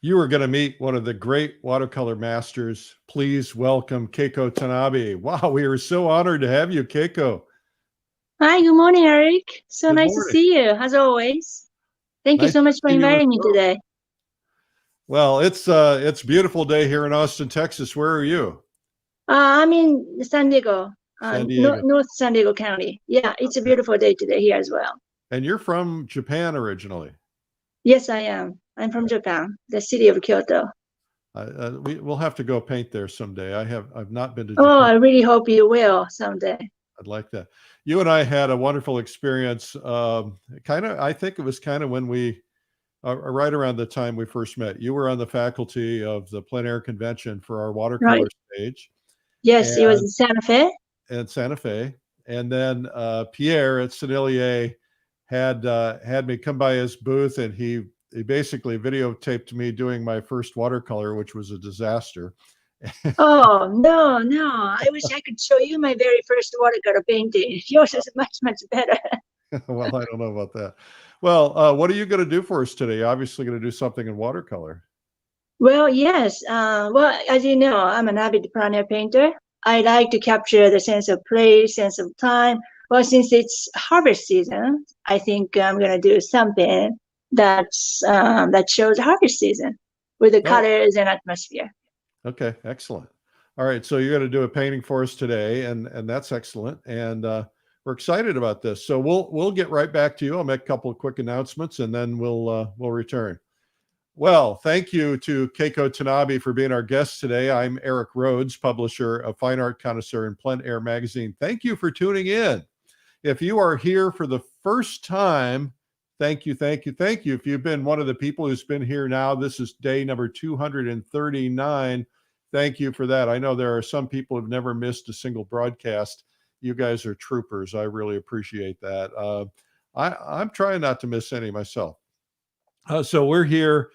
You are going to meet one of the great watercolor masters. Please welcome Keiko Tanabe. Wow, we are so honored to have you, Keiko. Hi, good morning, Eric. So Good nice to morning. see you, as always. Thank you Nice so to much for see you as inviting me well. today. Well, it's a beautiful day here in Austin, Texas. Where are you? I'm in San Diego, San Diego. North San Diego County. Yeah, it's a Okay. beautiful day today here as well. And you're from Japan originally. Yes, I am. I'm from Japan, the city of Kyoto. We'll have to go paint there someday. I've not been to Oh, Japan. I really hope you will someday. I'd like that. You and I had a wonderful experience. I think it was kind of when we right around the time we first met. You were on the faculty of the plein air convention for our watercolor Right? stage Yes, it was and in Santa Fe. in Santa Fe. And then Pierre at Sennelier had me come by his booth, and he basically videotaped me doing my first watercolor, which was a disaster. Oh, no, no. I wish I could show you my very first watercolor painting. Yours is much, much better. Well, I don't know about that. Well, what are you going to do for us today? Obviously, going to do something in watercolor. Well, yes. Well, as you know, I'm an avid plein air painter. I like to capture the sense of place, sense of time. Well, since it's harvest season, I think I'm gonna do something that shows harvest season with the Oh, colors and atmosphere. okay, excellent. All right, so you're going to do a painting for us today, and that's excellent. And we're excited about this. So we'll get right back to you. I'll make a couple of quick announcements, and then we'll return. Well, thank you to Keiko Tanabe for being our guest today. I'm Eric Rhoads, publisher of Fine Art Connoisseur and Plein Air magazine. Thank you for tuning in. If you are here for the first time, thank you, thank you, thank you. If you've been one of the people who's been here now, this is day number 239. Thank you for that. I know there are some people who've never missed a single broadcast. You guys are troopers. I really appreciate that. I'm trying not to miss any myself. So we're here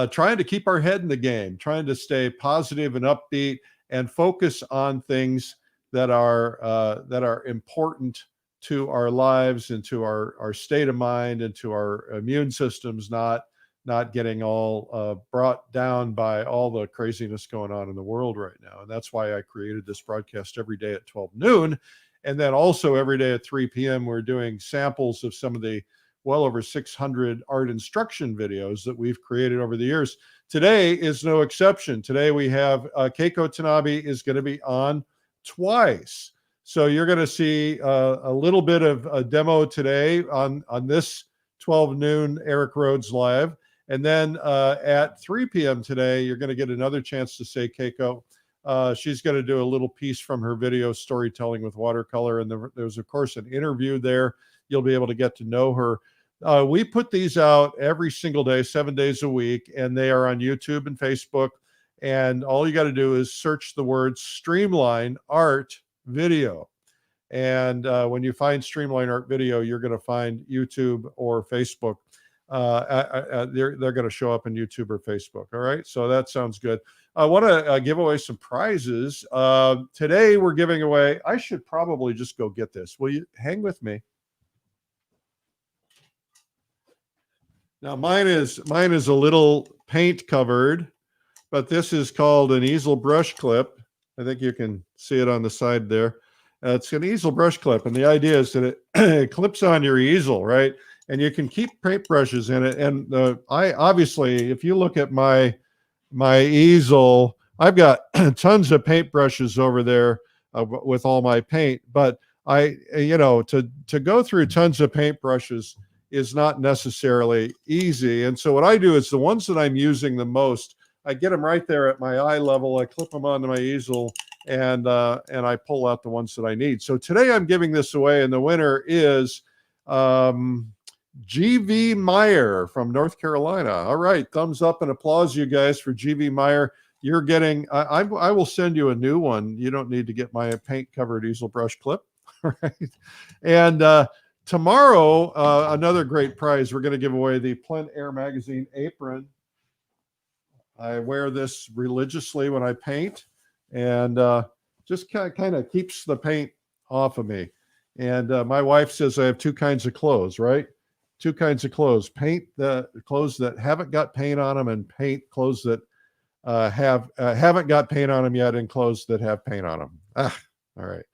trying to keep our head in the game, trying to stay positive and upbeat and focus on things that are important to our lives and to our state of mind and to our immune systems, not getting all brought down by all the craziness going on in the world right now. And that's why I created this broadcast every day at 12 noon. And then also every day at 3 p.m., we're doing samples of some of the well over 600 art instruction videos that we've created over the years. Today is no exception. Today we have Keiko Tanabe is going to be on twice. So you're going to see a little bit of a demo today on this 12 noon Eric Rhoads Live. And then at 3 p.m. today, you're going to get another chance to say Keiko. She's going to do a little piece from her video, Storytelling with Watercolor. And there's, of course, an interview there. You'll be able to get to know her. We put these out every single day, 7 days a week, and they are on YouTube and Facebook. And all you got to do is search the word Streamline Art Video. And when you find Streamline Art Video, you're going to find YouTube or Facebook. They're going to show up in YouTube or Facebook. All right. So that sounds good. I want to give away some prizes. Today we're giving away, I should probably just go get this. Will you hang with me? Now mine is a little paint covered, but this is called an easel brush clip. I think you can see it on the side there. It's an easel brush clip, and the idea is that it clips on your easel, right? And you can keep paintbrushes in it. And I obviously, if you look at my easel, I've got tons of paintbrushes over there with all my paint. But to go through tons of paintbrushes is not necessarily easy. And so what I do is the ones that I'm using the most, I get them right there at my eye level. I clip them onto my easel, and I pull out the ones that I need. So today I'm giving this away, and the winner is G.V. Meyer from North Carolina. All right, thumbs up and applause, you guys, for G.V. Meyer. You're getting, I will send you a new one. You don't need to get my paint-covered easel brush clip. All right. And tomorrow, another great prize. We're going to give away the Plein Air magazine apron. I wear this religiously when I paint, and just kind of keeps the paint off of me. And my wife says I have two kinds of clothes, right? two kinds of clothes: paint the clothes that haven't got paint on them, and paint clothes that haven't got paint on them yet, and clothes that have paint on them. All right.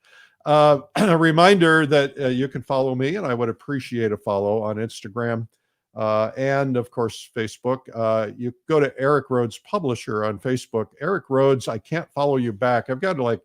A reminder that you can follow me, and I would appreciate a follow on Instagram and, of course, Facebook. You go to Eric Rhoads Publisher on Facebook. Eric Rhoads, I can't follow you back. I've got like,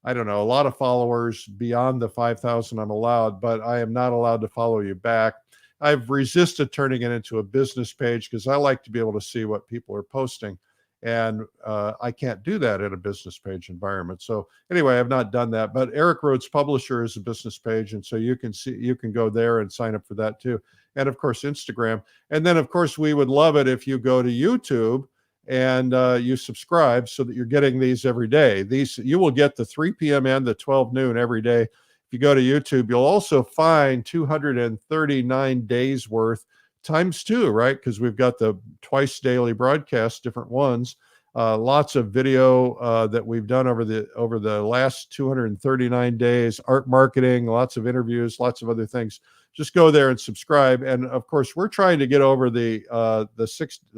I don't know, a lot of followers beyond the 5,000 I'm allowed, but I am not allowed to follow you back. I've resisted turning it into a business page because I like to be able to see what people are posting. And I can't do that in a business page environment. So anyway, I've not done that. But Eric Rhoads Publisher is a business page, and so you can go there and sign up for that too. And of course, Instagram. And then of course, we would love it if you go to YouTube and you subscribe so that you're getting these every day. These you will get the 3 p.m. and the 12 noon every day. If you go to YouTube, you'll also find 239 days worth times two, right? Because we've got the twice daily broadcasts, different ones. Lots of video that we've done over the last 239 days, art marketing, lots of interviews, lots of other things. Just go there and subscribe. And of course, we're trying to get over the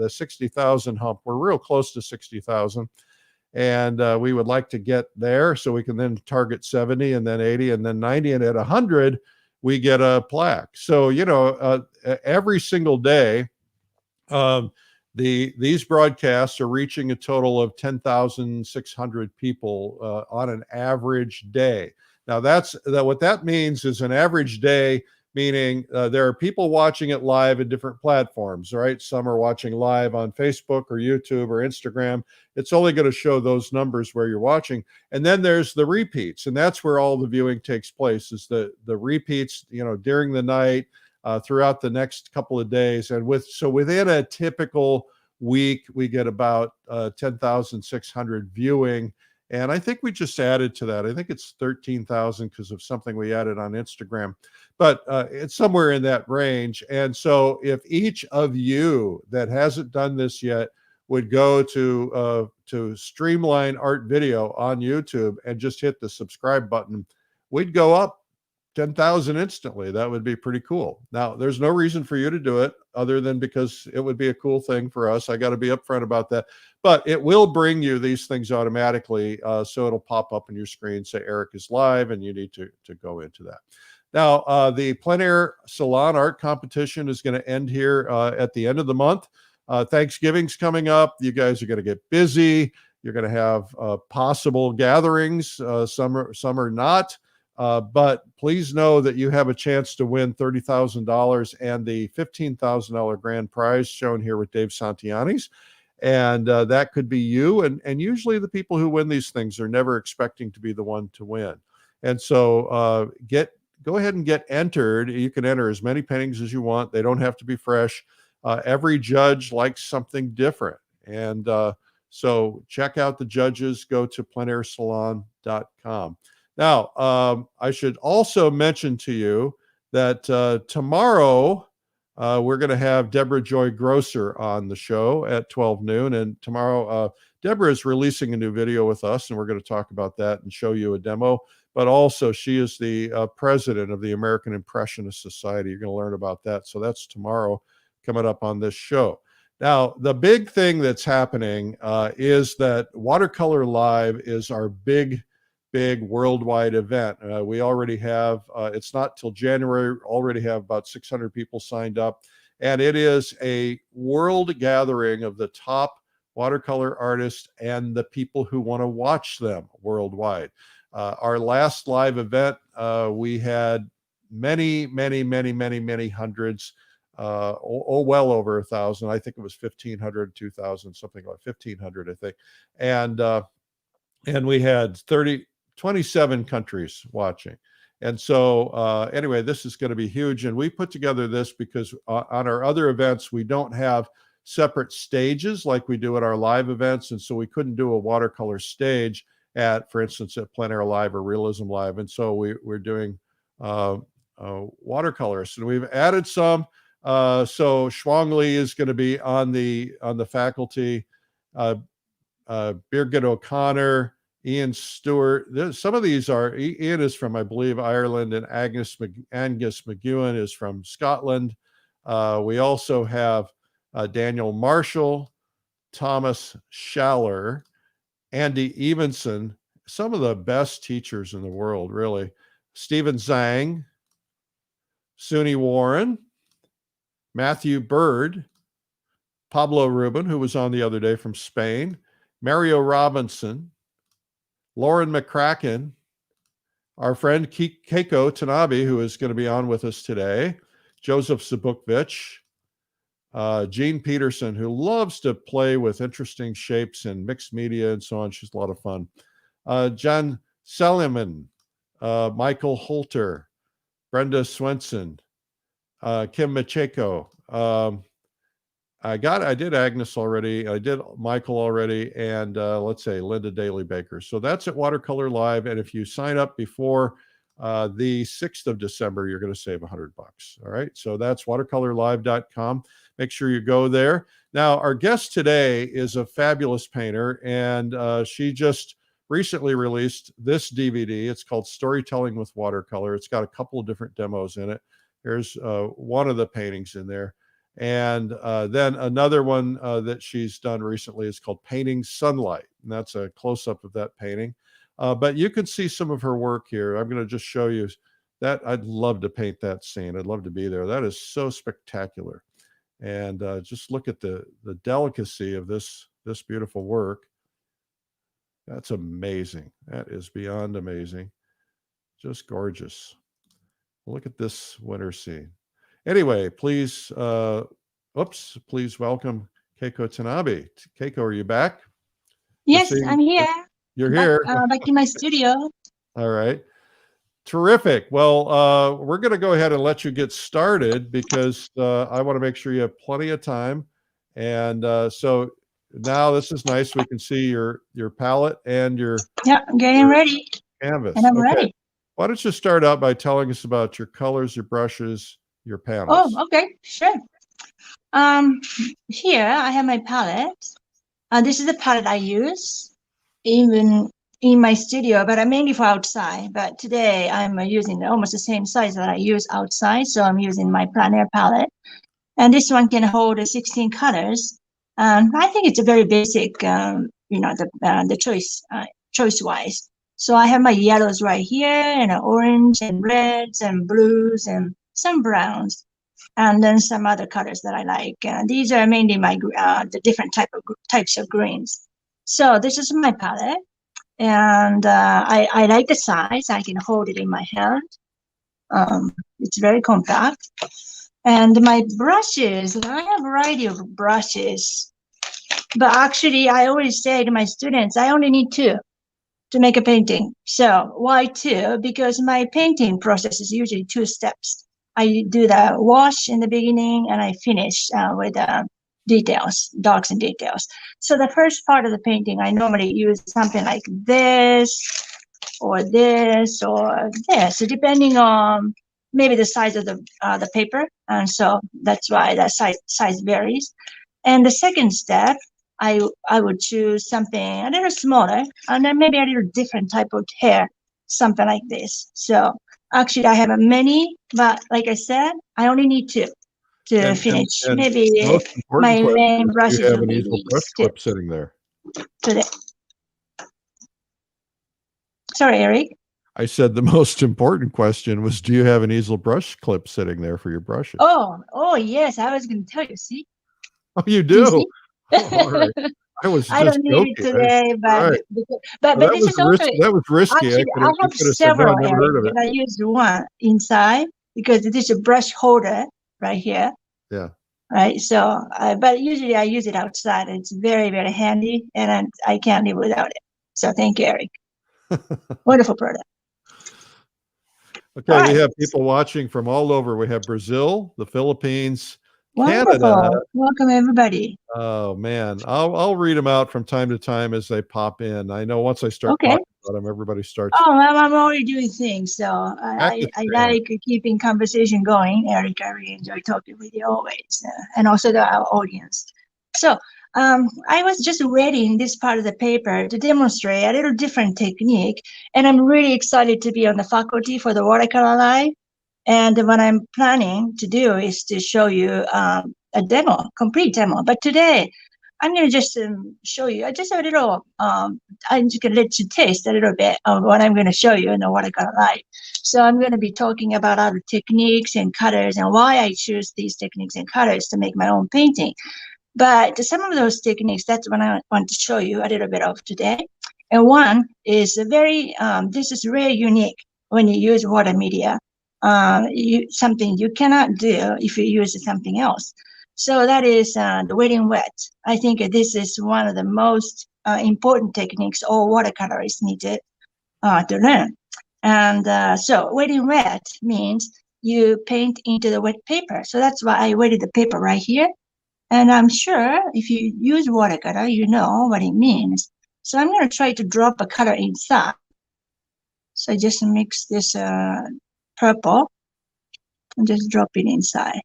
60,000 hump. We're real close to 60,000. And we would like to get there so we can then target 70 and then 80 and then 90. And at 100, we get a plaque. So, every single day, these broadcasts are reaching a total of 10,600 people on an average day. Now, what that means is an average day, meaning there are people watching it live in different platforms, right? Some are watching live on Facebook or YouTube or Instagram. It's only going to show those numbers where you're watching. And then there's the repeats, and that's where all the viewing takes place, is the repeats, during the night, throughout the next couple of days. And within a typical week, we get about 10,600 viewing. And I think we just added to that. I think it's 13,000 because of something we added on Instagram, but it's somewhere in that range. And so if each of you that hasn't done this yet would go to Streamline Art Video on YouTube and just hit the subscribe button, we'd go up 10,000 instantly. That would be pretty cool. Now, there's no reason for you to do it other than because it would be a cool thing for us. I got to be upfront about that. But it will bring you these things automatically. So it'll pop up on your screen, say Eric is live, and you need to go into that. Now, the Plein Air Salon Art Competition is going to end here at the end of the month. Thanksgiving's coming up. You guys are going to get busy. You're going to have possible gatherings. Some are not. But please know that you have a chance to win $30,000 and the $15,000 grand prize shown here with Dave Santiani's. And that could be you. And usually the people who win these things are never expecting to be the one to win. And so go ahead and get entered. You can enter as many paintings as you want. They don't have to be fresh. Every judge likes something different. And so check out the judges. Go to pleinairsalon.com. Now, I should also mention to you that tomorrow we're going to have Deborah Joy Grosser on the show at 12 noon. And tomorrow, Deborah is releasing a new video with us, and we're going to talk about that and show you a demo. But also, she is the president of the American Impressionist Society. You're going to learn about that. So that's tomorrow coming up on this show. Now, the big thing that's happening is that Watercolor Live is our big worldwide event. We already have, it's not till January, already have about 600 people signed up. And it is a world gathering of the top watercolor artists and the people who want to watch them worldwide. Our last live event, we had many hundreds, well over 1,000. I think it was 1,500, 2,000, something like 1,500, I think. And we had 27 countries watching. And so anyway, this is going to be huge. And we put together this because on our other events, we don't have separate stages like we do at our live events. And so we couldn't do a watercolor stage for instance, at Plein Air Live or Realism Live. And so we're doing watercolors. And we've added some. So Shuang Li is going to be on the faculty. Birgit O'Connor, Ian Stewart. Some of these are, Ian is from, I believe, Ireland, and Angus McEwen is from Scotland. We also have Daniel Marshall, Thomas Schaller, Andy Evenson, some of the best teachers in the world, really. Stephen Zhang, Suni Warren, Matthew Bird, Pablo Rubin, who was on the other day from Spain, Mario Robinson, Lauren McCracken, our friend Keiko Tanabe, who is going to be on with us today, Joseph Zabukvich, Jean Peterson, who loves to play with interesting shapes and mixed media and so on. She's a lot of fun. John Seliman, Michael Holter, Brenda Swenson, Kim Macheko. I did Agnes already. I did Michael already. And let's say Linda Daly Baker. So that's at Watercolor Live. And if you sign up before the 6th of December, you're going to save $100. All right. So that's watercolorlive.com. Make sure you go there. Now, our guest today is a fabulous painter, and she just recently released this DVD. It's called Storytelling with Watercolor. It's got a couple of different demos in it. Here's one of the paintings in there. And then another one that she's done recently is called Painting Sunlight. And that's a close-up of that painting. But you can see some of her work here. I'm going to just show you that. I'd love to paint that scene. I'd love to be there. That is so spectacular. And just look at the delicacy of this beautiful work. That's amazing. That is beyond amazing. Just gorgeous. Look at this winter scene. Anyway, please welcome Keiko Tanabe. Keiko, are you back? Yes, I'm here. You're here. Back in my studio. All right. Terrific. Well, we're going to go ahead and let you get started because I want to make sure you have plenty of time. And so now this is nice. We can see your palette and your I'm getting ready. Canvas. And I'm ready. Why don't you start out by telling us about your colors, your brushes, your panels? Oh, okay, sure. Here I have my palette. This is the palette I use even in my studio, but I'm mainly for outside. But today I'm using almost the same size that I use outside, so I'm using my plein air palette. And this one can hold 16 colors. I think it's a very basic, the choice-wise. So I have my yellows right here, and orange and reds and blues and some browns, and then some other colors that I like. These are mainly my the different types of greens. So this is my palette, and I like the size. I can hold it in my hand. It's very compact. And my brushes, I have a variety of brushes, but actually I always say to my students, I only need 2 to make a painting. So why 2? Because my painting process is usually 2 steps. I do the wash in the beginning and I finish with details, darks and details. So the first part of the painting, I normally use something like this or this, depending on maybe the size of the paper. And so that's why the size varies. And the second step, I would choose something a little smaller and then maybe a little different type of hair, something like this. So actually I have many, but like I said, I only need 2 to finish. And maybe my main brushes you have will an be easel brush clip sitting there. Today. Sorry, Eric. I said the most important question was, do you have an easel brush clip sitting there for your brushes? Oh yes, I was going to tell you. See? Oh, you do? All right. I don't need it today, but this is also that was risky. Actually, I have several areas, and I use one inside because it is a brush holder right here. Yeah. Right. So, but usually I use it outside. It's very, very handy, and I can't live without it. So, thank you, Eric. Wonderful product. Okay, we have people watching from all over. We have Brazil, the Philippines, Wonderful. Canada. Welcome, everybody. Oh man, I'll read them out from time to time as they pop in. I know once I start talking about them, everybody starts. Oh, I'm already doing things, so I like keeping conversation going. Eric, I really enjoy talking with you always, and also our audience. So I was just reading this part of the paper to demonstrate a little different technique, and I'm really excited to be on the faculty for the Watercolor Live. And what I'm planning to do is to show you a demo, complete demo. But today, I'm going to just show you just a little, I'm just going to let you taste a little bit of what I'm going to show you and what I'm going to like. So I'm going to be talking about other techniques and colors and why I choose these techniques and colors to make my own painting. But some of those techniques, that's what I want to show you a little bit of today. And one is this is really unique when you use water media. Something you cannot do if you use something else. So that is the wetting wet. I think this is one of the most important techniques all watercolorists need to learn. And so wetting wet means you paint into the wet paper. So that's why I wetted the paper right here. And I'm sure if you use watercolor, you know what it means. So I'm going to try to drop a color inside. So I just mix this purple and just drop it inside.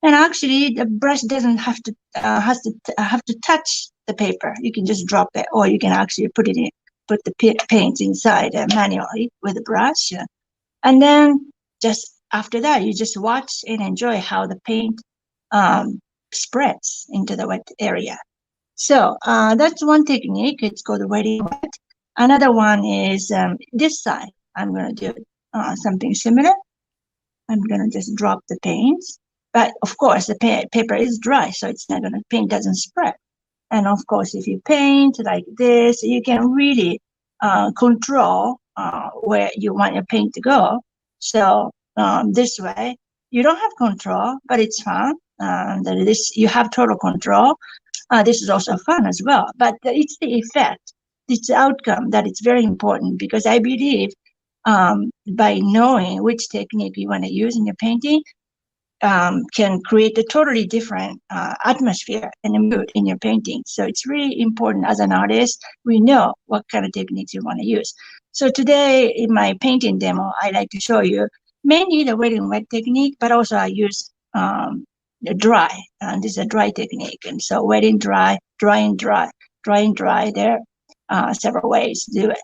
And actually, the brush doesn't have to have to touch the paper. You can just drop it, or you can actually put the paint inside manually with a brush. And then just after that, you just watch and enjoy how the paint spreads into the wet area. So that's one technique. It's called wetting wet. Another one is this side. I'm going to do something similar. I'm going to just drop the paints. But of course, the paper is dry, so it's not going to, paint doesn't spread. And of course, if you paint like this, you can really control where you want your paint to go. So this way, you don't have control, but it's fun. You have total control. This is also fun as well. But it's the effect, it's the outcome that it's very important, because I believe by knowing which technique you want to use in your painting, can create a totally different atmosphere and a mood in your painting. So it's really important as an artist, we know what kind of techniques you want to use. So today in my painting demo, I like to show you mainly the wetting wet technique, but also I use the dry. This is a dry technique. And so wetting dry, drying dry, drying dry. There are several ways to do it.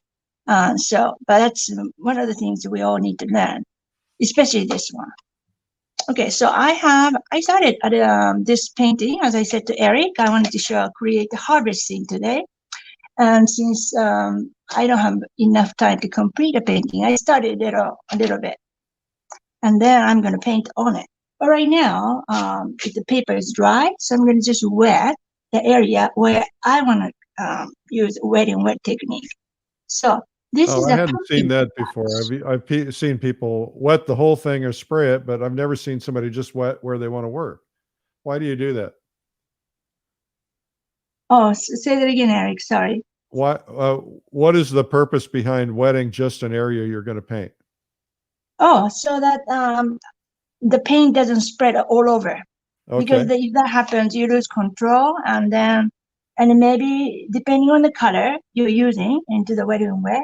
But that's one of the things we all need to learn, especially this one. Okay, so I started at this painting, as I said to Eric, I wanted to create a harvest scene today. And since I don't have enough time to complete a painting, I started a little bit. And then I'm going to paint on it. But right now, if the paper is dry, so I'm going to just wet the area where I want to use wetting wet technique. So this is I hadn't seen that before. I've seen people wet the whole thing or spray it, but I've never seen somebody just wet where they want to work. Why do you do that? Oh, say that again, Eric. Sorry. What is the purpose behind wetting just an area you're going to paint? Oh, so that the paint doesn't spread all over. Okay. Because if that happens, you lose control, and maybe depending on the color you're using into the wetting wet,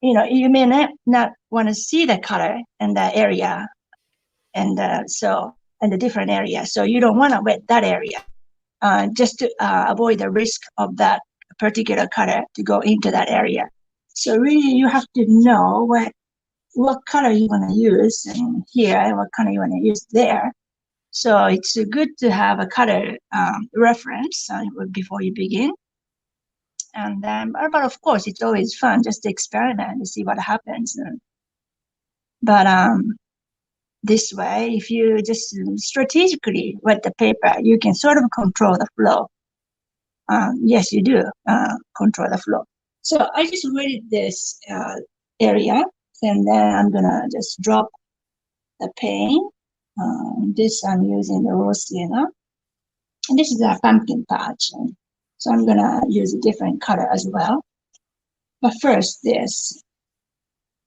you may not want to see the color in the area, and the different area. So you don't want to wet that area, just to avoid the risk of that particular color to go into that area. So really, you have to know what color you want to use in here and what color you want to use there. So it's good to have a color reference before you begin. And but of course, it's always fun just to experiment and see what happens. But this way, if you just strategically wet the paper, you can sort of control the flow. Yes, you do control the flow. So I just wetted this area, and then I'm gonna just drop the paint. This I'm using the raw sienna, and this is a pumpkin patch. So I'm gonna use a different color as well. But first, this.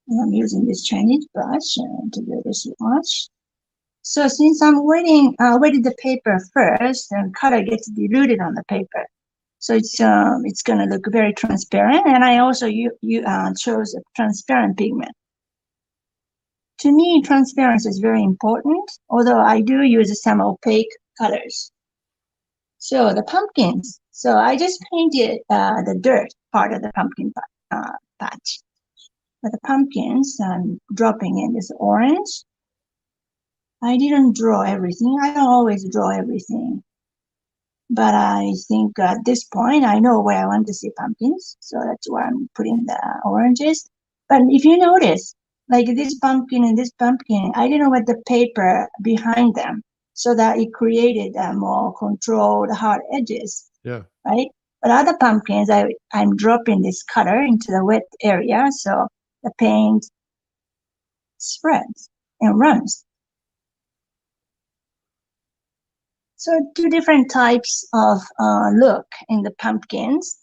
I'm using this Chinese brush to do this wash. So since I'm wetting the paper first, and color gets diluted on the paper, so it's gonna look very transparent. And I also chose a transparent pigment. To me, transparency is very important, although I do use some opaque colors. So the pumpkins. So I just painted the dirt part of the pumpkin patch. for the pumpkins, I'm dropping in this orange. I didn't draw everything. I don't always draw everything. But I think at this point, I know where I want to see pumpkins. So that's where I'm putting the oranges. But if you notice, like this pumpkin and this pumpkin, I didn't want the paper behind them so that it created more controlled hard edges. Yeah. Right? But other pumpkins, I'm dropping this color into the wet area. So the paint spreads and runs. So two different types of look in the pumpkins.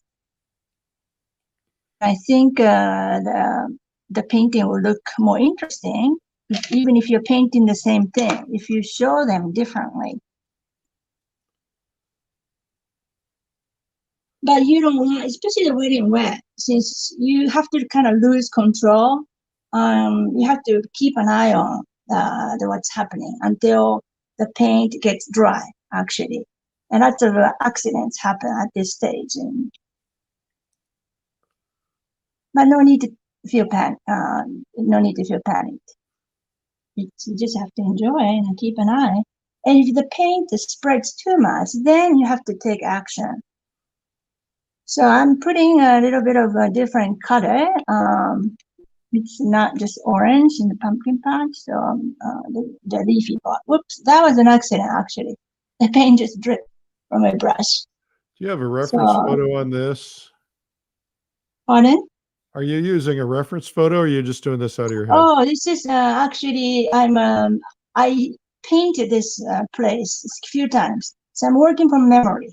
I think the painting will look more interesting, even if you're painting the same thing, if you show them differently. But you don't want, especially the wet and wet, since you have to kind of lose control. You have to keep an eye on what's happening until the paint gets dry, actually. And lots of accidents happen at this stage. But no need to feel panicked. You just have to enjoy and keep an eye. And if the paint spreads too much, then you have to take action. So I'm putting a little bit of a different color. It's not just orange in the pumpkin patch. So the leafy part. Whoops, that was an accident actually. The paint just dripped from my brush. Do you have a reference photo on this? Pardon? Are you using a reference photo, or are you just doing this out of your head? Oh, this is actually I painted this place a few times, so I'm working from memory.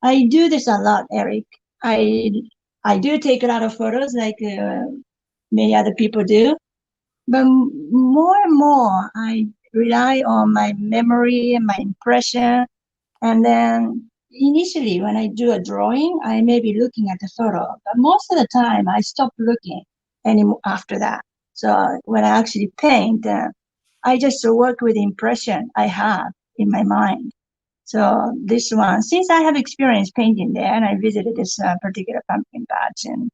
I do this a lot, Eric. I do take a lot of photos, like many other people do, but more and more I rely on my memory and my impression, and then initially, when I do a drawing, I may be looking at the photo, but most of the time I stop looking anymore after that. So when I actually paint, I just work with the impression I have in my mind. So this one, since I have experience painting there, and I visited this particular pumpkin patch and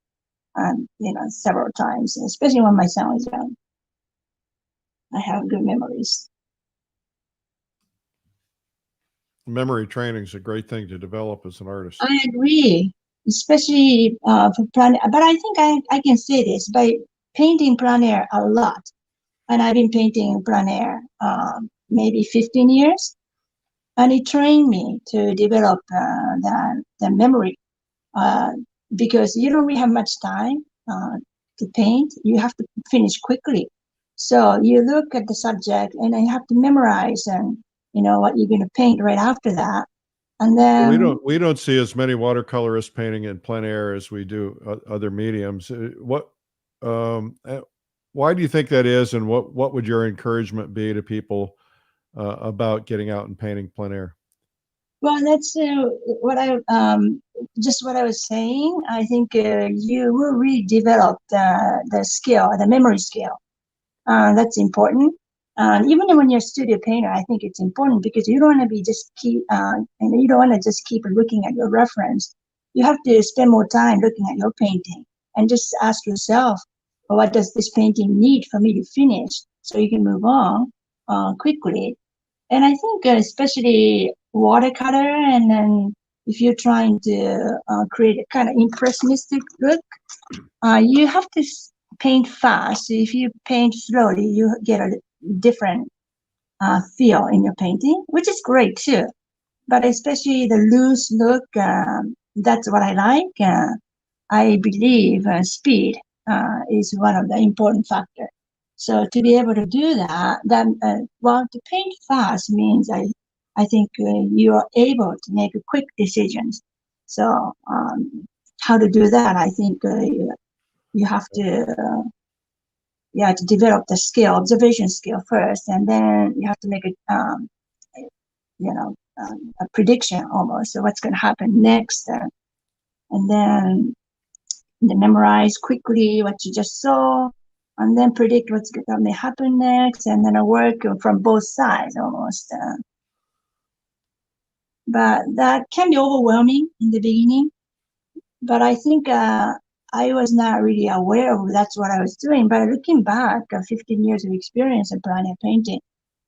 several times, especially when my son was young, I have good memories. Memory training is a great thing to develop as an artist. I agree, especially for plein air. But I think I can say this by painting plein air a lot, and I've been painting plein air maybe 15 years, and it trained me to develop the memory because you don't really have much time to paint. You have to finish quickly, so you look at the subject and you have to memorize and what you're going to paint right after that. And then we don't see as many watercolorists painting in plein air as we do other mediums. Why do you think that is, and what would your encouragement be to people about getting out and painting plein air? Well, that's what I was saying. I think you will really develop the skill, the memory skill. That's important. Even when you're a studio painter, I think it's important because you don't want to you don't want to just keep looking at your reference. You have to spend more time looking at your painting and just ask yourself, well, what does this painting need for me to finish so you can move on quickly. And I think especially watercolor, and then if you're trying to create a kind of impressionistic look, you have to paint fast. If you paint slowly, you get a different feel in your painting, which is great too. But especially the loose look, that's what I like. I believe speed is one of the important factors. So to be able to do that, to paint fast means I think you are able to make quick decisions. So how to do that? I think you have to develop the skill, observation skill first, and then you have to make a prediction almost. So what's going to happen next, and then memorize quickly what you just saw, and then predict what's going to happen next, and then work from both sides almost. But that can be overwhelming in the beginning. But I think I was not really aware of that's what I was doing. But looking back, 15 years of experience in plein air painting,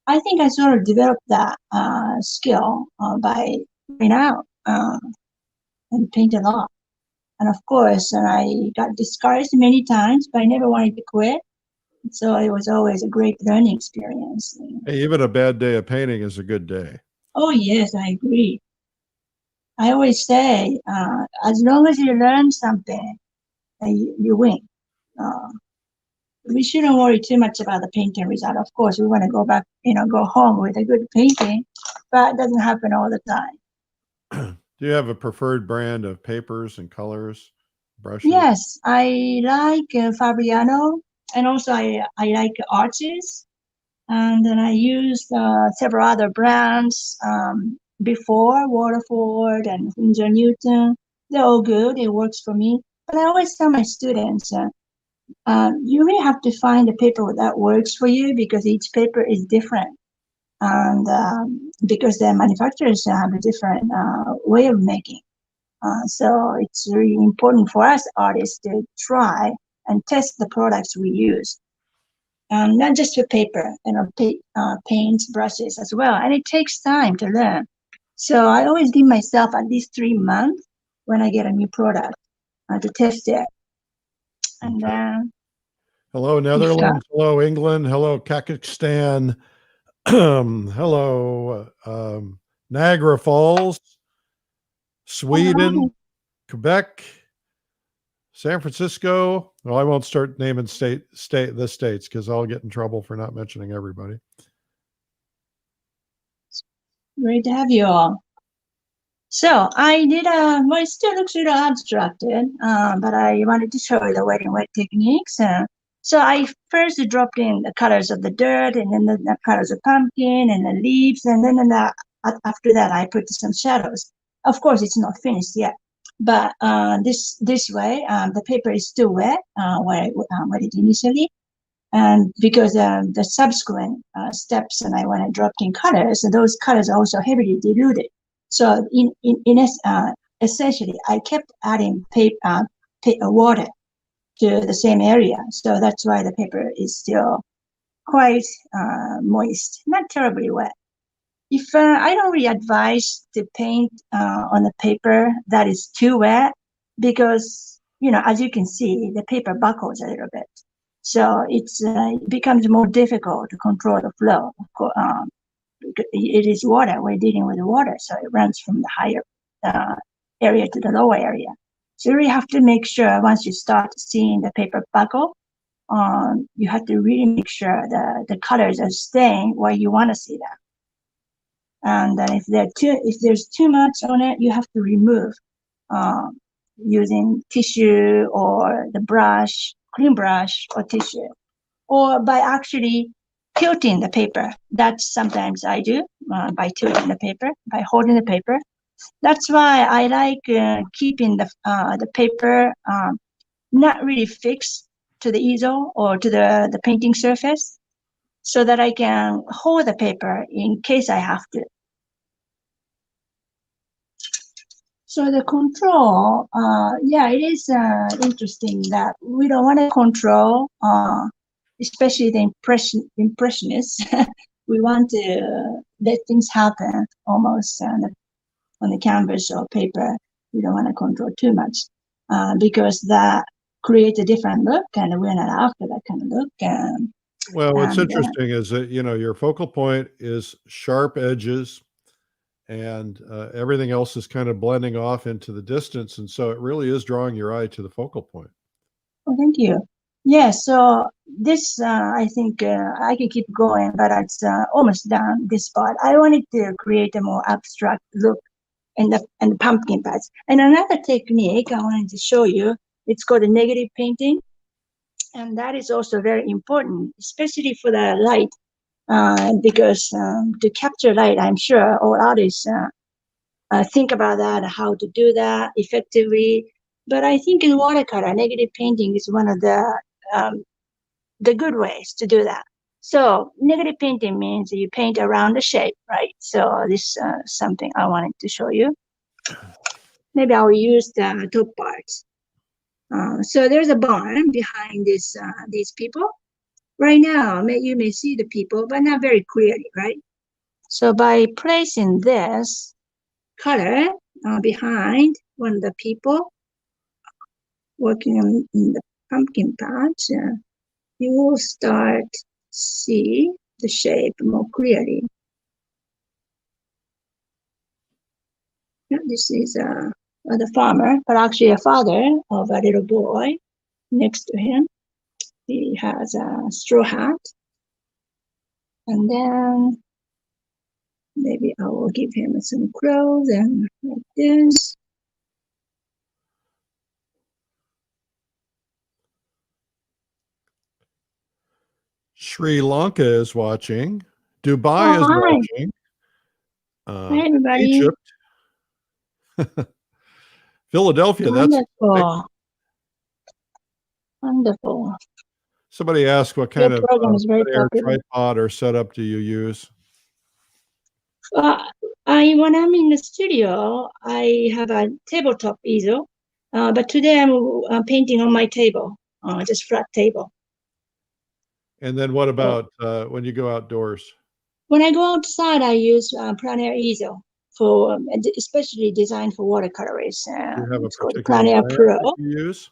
I think I sort of developed that skill by going out and paint a lot. And of course, I got discouraged many times, but I never wanted to quit. So it was always a great learning experience. Hey, even a bad day of painting is a good day. Oh, yes, I agree. I always say, as long as you learn something, you win. We shouldn't worry too much about the painting result. Of course, we want to go back, go home with a good painting, but it doesn't happen all the time. Do you have a preferred brand of papers and colors, brushes? Yes, I like Fabriano, and also I like Arches, and then I used several other brands before, Waterford and Winsor Newton. They're all good. It works for me. But I always tell my students, you really have to find a paper that works for you because each paper is different. And because the manufacturers have a different way of making. So it's really important for us artists to try and test the products we use. Not just for paper, paints, brushes as well. And it takes time to learn. So I always give myself at least 3 months when I get a new product to test it. And then hello, Netherlands. Hello, England. Hello, Kazakhstan. Hello, Niagara Falls, Sweden, Quebec, San Francisco. Well, I won't start naming the states because I'll get in trouble for not mentioning everybody. Great to have you all. So I did well, it still looks a little abstracted, but I wanted to show you the wet and wet techniques. So I first dropped in the colors of the dirt, and then the colors of pumpkin and the leaves, and then after that I put some shadows. Of course, it's not finished yet, but this way the paper is still wet where I did initially, and because the subsequent steps and when I dropped in colors, those colors are also heavily diluted. So essentially, I kept adding water to the same area. So that's why the paper is still quite moist, not terribly wet. If I don't really advise to paint on the paper that is too wet, because, as you can see, the paper buckles a little bit. So it becomes more difficult to control the flow. It is water, we're dealing with the water, so it runs from the higher area to the lower area. So you really have to make sure once you start seeing the paper buckle, you have to really make sure that the colors are staying where you want to see them. And then if there's too much on it, you have to remove using tissue or the brush, clean brush or tissue, or by actually tilting the paper. That's sometimes I do by tilting the paper, by holding the paper. That's why I like keeping the paper not really fixed to the easel or to the painting surface, so that I can hold the paper in case I have to. So the control, it is interesting that we don't want to control, especially the impressionists. We want to let things happen almost on the canvas or paper. We don't want to control too much because that creates a different look, and we're not after that kind of look. Well, what's interesting is that, your focal point is sharp edges, and everything else is kind of blending off into the distance. And so it really is drawing your eye to the focal point. Oh, thank you. Yeah, so this, I think I can keep going, but it's almost done, this part. I wanted to create a more abstract look in the pumpkin patch. And another technique I wanted to show you, it's called a negative painting. And that is also very important, especially for the light. Because to capture light, I'm sure all artists think about that, how to do that effectively. But I think in watercolor, negative painting is one of the good ways to do that. So negative painting means you paint around the shape, right? So this is something I wanted to show you. Maybe I'll use the top parts. So there's a barn behind these people. Right now, you may see the people, but not very clearly, right? So by placing this color behind one of the people working in the pumpkin patch, you will start see the shape more clearly. This is the farmer, but actually a father of a little boy next to him. He has a straw hat. And then maybe I will give him some clothes and like this. Sri Lanka is watching. Dubai is Hi. watching. Hi, everybody. Egypt. Philadelphia. That's Wonderful. Wonderful. somebody asked what Your kind of program is very air popular. tripod or setup do you use? When I'm in the studio, I have a tabletop easel, but today I'm painting on my table, just flat table. And then what about when you go outdoors? When I go outside, I use plein air easel for, especially designed for watercolors. Do you have a It's called particular Plein Air brand Pro. that you use?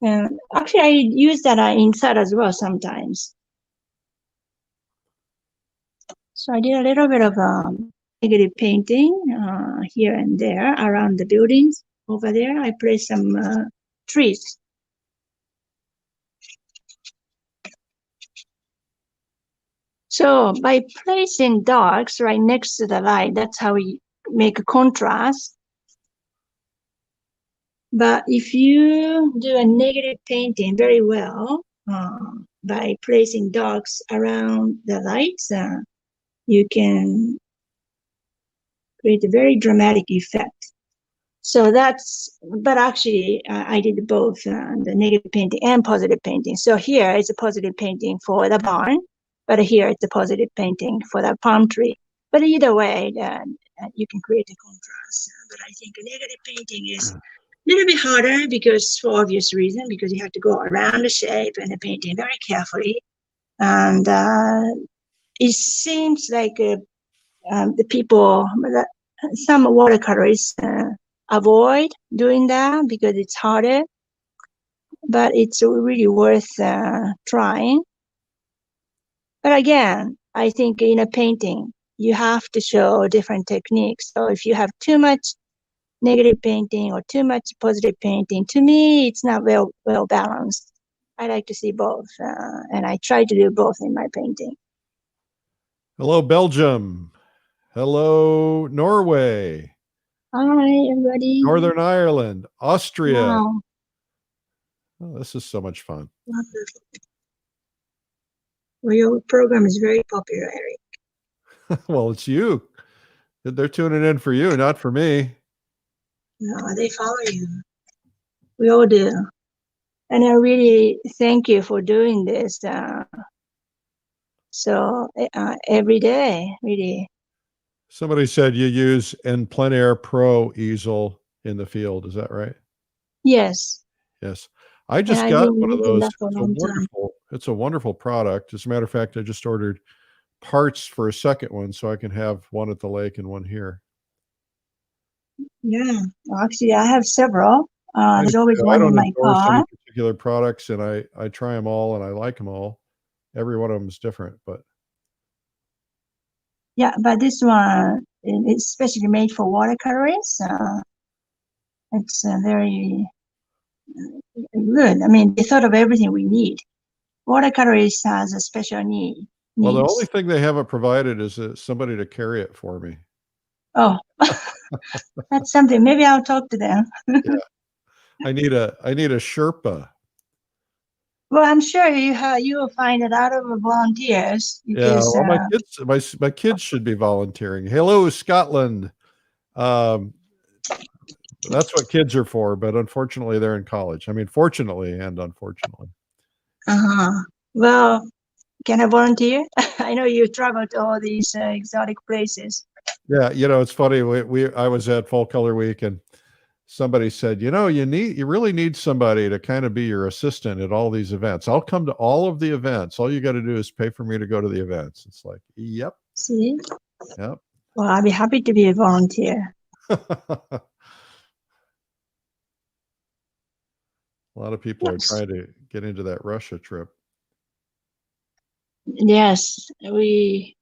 And actually, I use that inside as well sometimes. So I did a little bit of negative painting here and there around the buildings. Over there, I placed some trees. So by placing darks right next to the light, that's how we make a contrast. But if you do a negative painting very well, by placing darks around the lights, you can create a very dramatic effect. So but actually I did both the negative painting and positive painting. So here it's a positive painting for the barn, but here it's a positive painting for the palm tree. But either way, you can create a contrast. But I think a negative painting is a little bit harder because for obvious reason, because you have to go around the shape and the painting very carefully. And it seems like the people, some watercolorists avoid doing that because it's harder, but it's really worth trying. But again, I think in a painting, you have to show different techniques. So if you have too much negative painting or too much positive painting, to me, it's not well balanced. I like to see both, and I try to do both in my painting. Hello, Belgium. Hello, Norway. Hi, everybody. Northern Ireland, Austria. Wow. Oh, this is so much fun. Wonderful. Well, your program is very popular, Eric. Well, it's you. They're tuning in for you, not for me. No, they follow you. We all do. And I really thank you for doing this. So every day, really. Somebody said you use en plein air pro easel in the field. Is that right? Yes. Yes. I just I've got been one of using those. that for a long time. It's a wonderful product. As a matter of fact, I just ordered parts for a second one so I can have one at the lake and one here. Yeah. Well, actually, I have several. There's always I one in don't my endorse car. any particular products, and I try them all and I like them all. Every one of them is different, but Yeah, but this one is especially made for watercolors. It's very good. I mean, they thought of everything we need. Watercolorist has a special need. well, the only thing they haven't provided is somebody to carry it for me. Oh, that's something. Maybe I'll talk to them. Yeah. I need a Sherpa. Well, I'm sure you will find it out of volunteers. Because, Yeah, well, my kids should be volunteering. Hello, Scotland. That's what kids are for, but unfortunately, they're in college. I mean, fortunately and unfortunately. Well, can I volunteer? I know you travel to all these exotic places. Yeah, it's funny. I was at Fall Color Week, and somebody said, you really need somebody to kind of be your assistant at all these events. I'll come to all of the events. All you got to do is pay for me to go to the events. It's like, yep. See? Yep. Well, I'll be happy to be a volunteer. A lot of people Yes. are trying to get into that Russia trip. Yes, I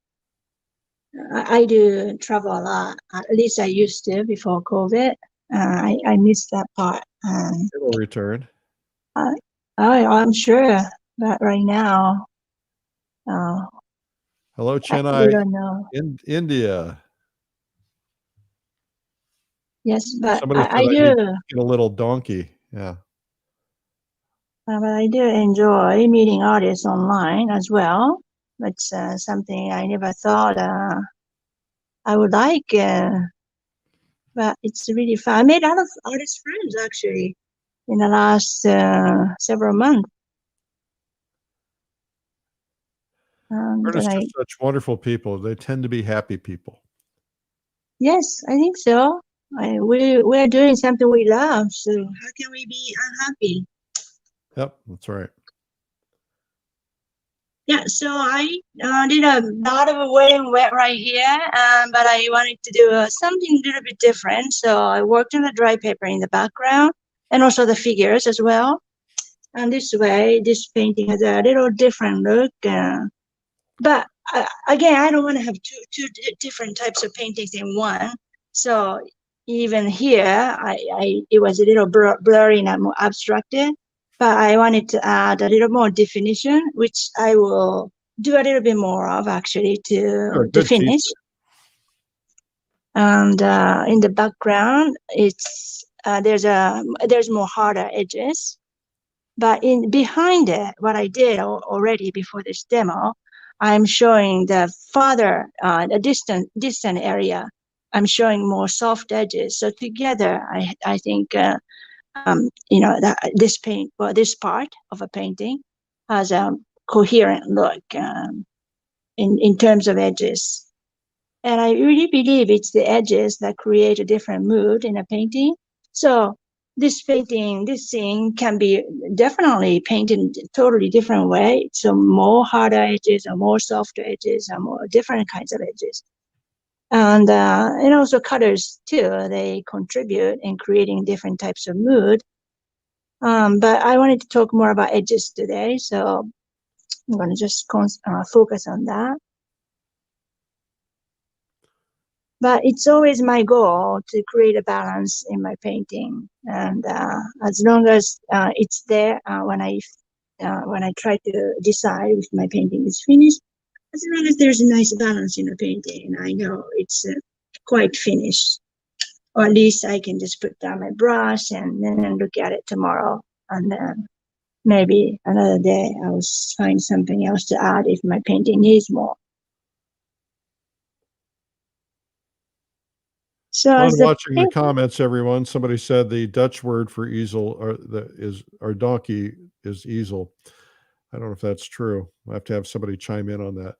do travel a lot. At least I used to before COVID. I missed that part. It'll return. I'm sure, but right now, Hello, we Chennai, don't know. in India. Yes, but Somebody said I I need do. to get a little donkey. Yeah. But I do enjoy meeting artists online as well. That's something I never thought I would like. But it's really fun. I made a lot of artist friends actually in the last several months. Artists are such wonderful people. They tend to be happy people. Yes, I think so. We're doing something we love, so how can we be unhappy? Yep, that's right. Yeah, so I did a lot of wedding wet right here, but I wanted to do something a little bit different. So I worked on the dry paper in the background and also the figures as well. And this way, this painting has a little different look. But again, I don't want to have two different types of paintings in one. So even here, it was a little blurry and more abstracted. But I wanted to add a little more definition, which I will do a little bit more of actually to finish. Teacher. And in the background, it's there's more harder edges. But behind it, what I did already before this demo, I'm showing the farther, the distant area. I'm showing more soft edges. So together, I think this part of a painting has a coherent look in terms of edges. And I really believe it's the edges that create a different mood in a painting. So this painting, this scene can be definitely painted in a totally different way. So more harder edges or more softer edges or more different kinds of edges. And also colors too, they contribute in creating different types of mood. But I wanted to talk more about edges today, so I'm going to just focus on that. But it's always my goal to create a balance in my painting, and as long as it's there when I try to decide if my painting is finished, as long as there's a nice balance in the painting, I know it's quite finished. Or at least I can just put down my brush and then look at it tomorrow, and then maybe another day I will find something else to add if my painting needs more. So Fun watching the comments, everyone. Somebody said the Dutch word for easel or donkey is easel. I don't know if that's true. I have to have somebody chime in on that.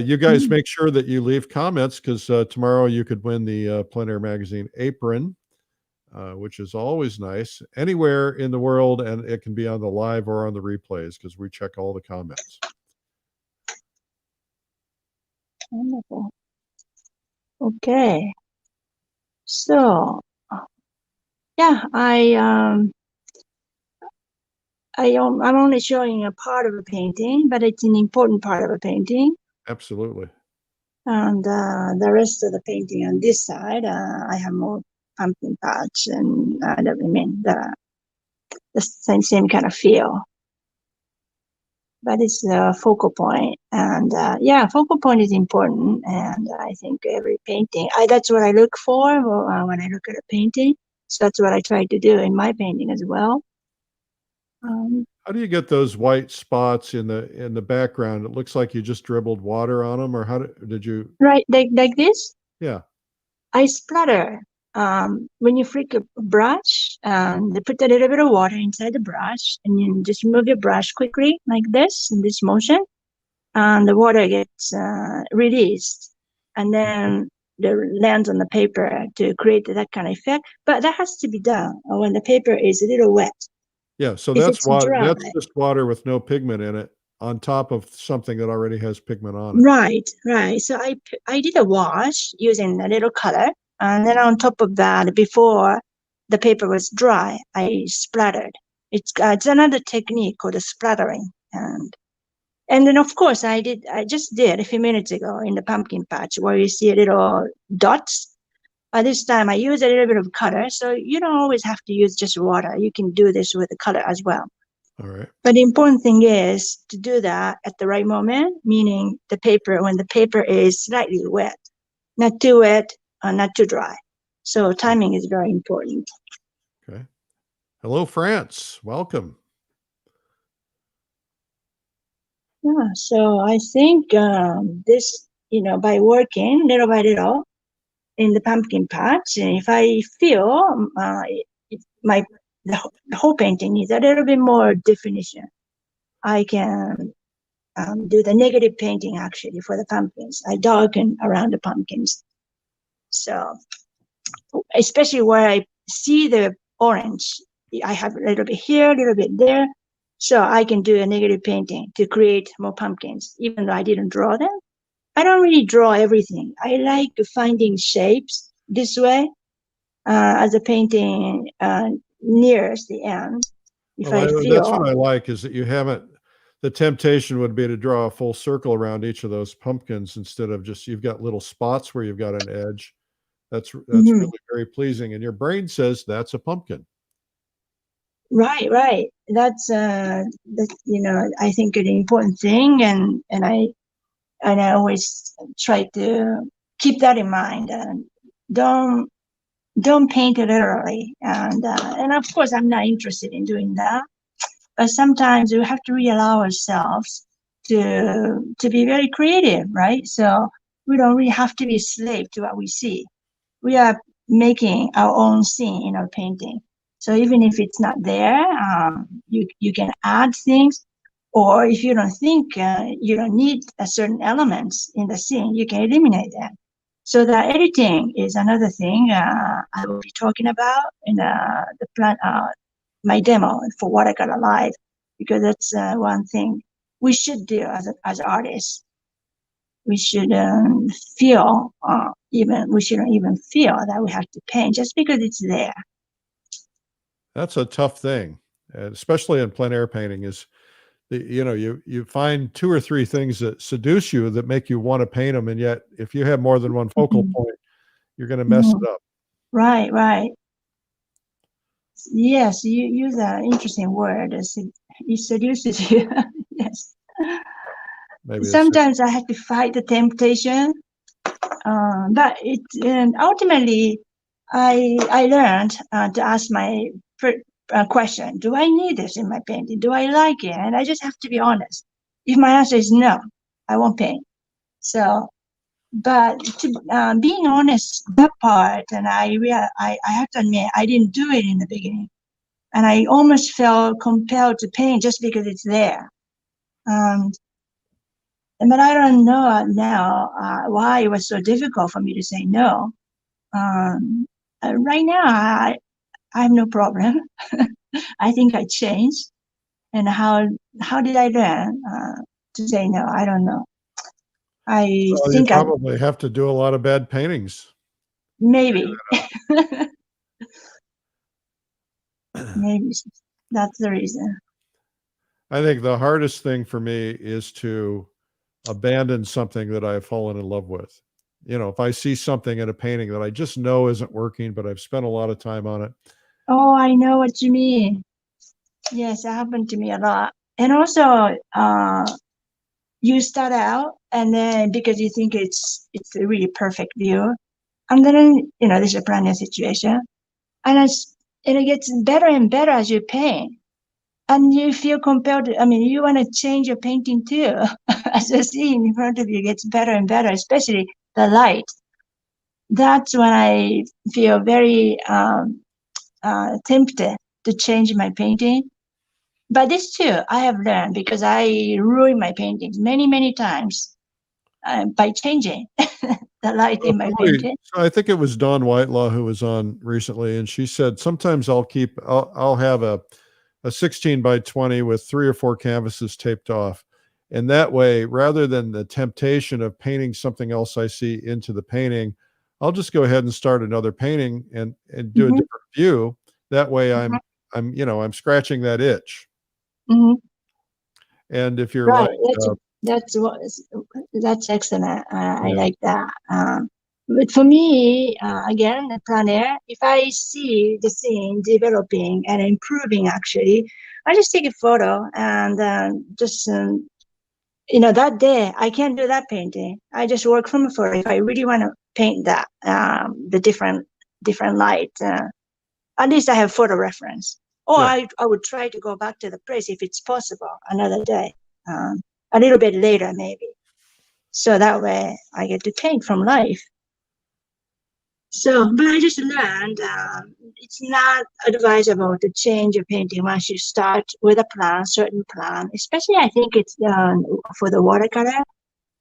You guys make sure that you leave comments because tomorrow you could win the Plein Air Magazine apron, which is always nice anywhere in the world, and it can be on the live or on the replays because we check all the comments. Wonderful. Okay. So, yeah, I'm only showing a part of a painting, but it's an important part of a painting. Absolutely. And the rest of the painting on this side, I have more pumpkin patch and the same kind of feel. But it's the focal point, and focal point is important. And I think every painting, that's what I look for when I look at a painting. So that's what I try to do in my painting as well. How do you get those white spots in the background? It looks like you just dribbled water on them, or how did you? Right, like this. Yeah. I splatter. When you flick a brush, they put a little bit of water inside the brush, and you just move your brush quickly like this in this motion, and the water gets released. And then lands on the paper to create that kind of effect. But that has to be done when the paper is a little wet. Yeah, so If that's it's water. dry, That's just water with no pigment in it on top of something that already has pigment on it. right. So I did a wash using a little color, and then on top of that, before the paper was dry, I splattered. It's another technique called splattering, and then of course I just did a few minutes ago in the pumpkin patch where you see little dots. This time I use a little bit of color, so you don't always have to use just water. You can do this with the color as well. All right. But the important thing is to do that at the right moment, meaning when the paper is slightly wet, not too wet, not too dry. So timing is very important. Okay. Hello, France. Welcome. Yeah, so I think this, by working little by little in the pumpkin patch, if I feel the whole painting needs a little bit more definition, I can do the negative painting actually for the pumpkins. I darken around the pumpkins. So especially where I see the orange, I have a little bit here, a little bit there. So I can do a negative painting to create more pumpkins, even though I didn't draw them. I don't really draw everything. I like finding shapes this way as the painting nears the end. If Well, I that's what feel I like is that you haven't, the temptation would be to draw a full circle around each of those pumpkins instead of just, you've got little spots where you've got an edge. That's really very pleasing. And your brain says that's a pumpkin. right. That's I think an important thing, and I always try to keep that in mind. And don't paint it literally. And of course, I'm not interested in doing that. But sometimes we have to allow ourselves to be very creative, right? So we don't really have to be a slave to what we see. We are making our own scene in our painting. So even if it's not there, you can add things, or if you don't think you don't need a certain elements in the scene, you can eliminate them. So the editing is another thing I will be talking about in the plan, my demo for Watercolor Live, because that's one thing we should do as artists. We should feel we shouldn't even feel that we have to paint just because it's there. That's a tough thing, especially in plein air painting is, you find 2 or 3 things that seduce you that make you want to paint them. And yet if you have more than one focal point, you're going to mess it up. Right. Yes, you use an interesting word. It seduces you. Yes. Maybe Sometimes I have to fight the temptation, but ultimately, I learned to ask my question: do I need this in my painting? Do I like it? And I just have to be honest. If my answer is no, I won't paint. So, but being honest, that part, and I have to admit, I didn't do it in the beginning, and I almost felt compelled to paint just because it's there. But I don't know now why it was so difficult for me to say no. Right now, I have no problem. I think I changed. And how did I learn to say no? I don't know. I think you probably have to do a lot of bad paintings. Maybe. Maybe that's the reason. I think the hardest thing for me is to abandon something that I've fallen in love with. If I see something in a painting that I just know isn't working, but I've spent a lot of time on it. Oh, I know what you mean. Yes, it happened to me a lot. And also, you start out, and then because you think it's a really perfect view, and then there's a brand new situation, and it gets better and better as you paint, and you feel compelled. You want to change your painting too, as the scene in front of you gets better and better, especially the light. That's when I feel very tempted to change my painting. But this too, I have learned because I ruin my paintings many times by changing the light in my painting. So I think it was Dawn Whitelaw who was on recently, and she said sometimes I'll have a 16 by 20 with 3 or 4 canvases taped off. And that way, rather than the temptation of painting something else I see into the painting, I'll just go ahead and start another painting and do a Mhm. different view. That way Mhm. I'm scratching that itch. Mhm. And if you're Right. like, That's excellent. I yeah, like that. But for me, again, the plein air, if I see the scene developing and improving, actually, I just take a photo and just that day I can't do that painting. I just work from a photo. If I really want to paint that, the different light, at least I have photo reference. Or yeah, I would try to go back to the place if it's possible another day, a little bit later maybe. So that way I get to paint from life. So, but I just learned it's not advisable to change your painting once you start with a plan, certain plan. Especially, I think it's for the watercolor,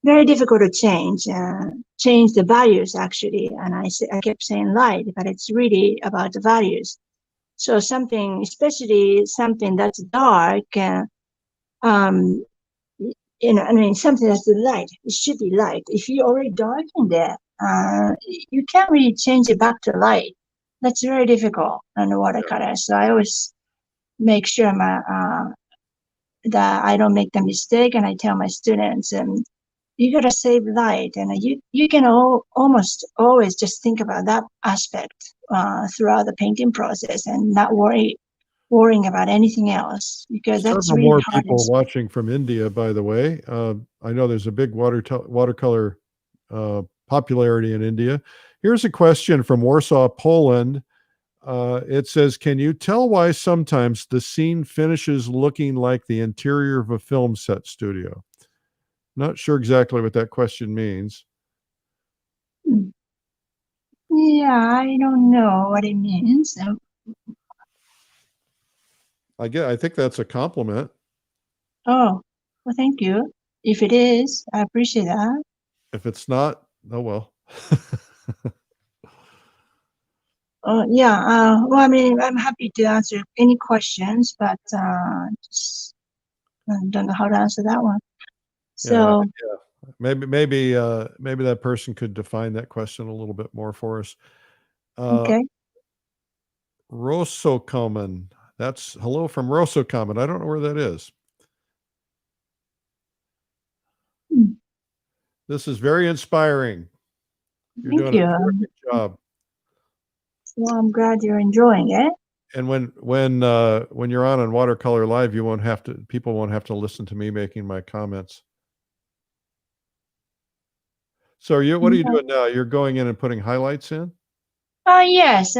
very difficult to change the values actually. And I kept saying light, but it's really about the values. So something, especially something that's dark, um, I mean, something that's light. It should be light. If you already dark in there, you can't really change it back to light. That's very difficult on the watercolor. So I always make sure that I don't make the mistake, and I tell my students, you gotta save light, and you can almost always just think about that aspect throughout the painting process, and not worrying about anything else, because that's several really more hard. people watching from India, by the way. I know there's a big watercolor popularity in India. Here's a question from Warsaw, Poland. It says, can you tell why sometimes the scene finishes looking like the interior of a film set studio? Not sure exactly what that question means. Yeah, I don't know what it means. I think that's a compliment. Oh, well, thank you. If it is, I appreciate that. If it's not, oh well. Yeah, well, I mean, I'm happy to answer any questions, but just don't know how to answer that one. Yeah, So, yeah. Maybe that person could define that question a little bit more for us. okay. Rosokomen. That's hello from Rosokomen. I don't know where that is. Hmm, This is very inspiring. You're thank doing a you. terrific job. Well, I'm glad you're enjoying it. And when you're on Watercolor Live, people won't have to listen to me making my comments. So what are you doing now? You're going in and putting highlights in? Yes,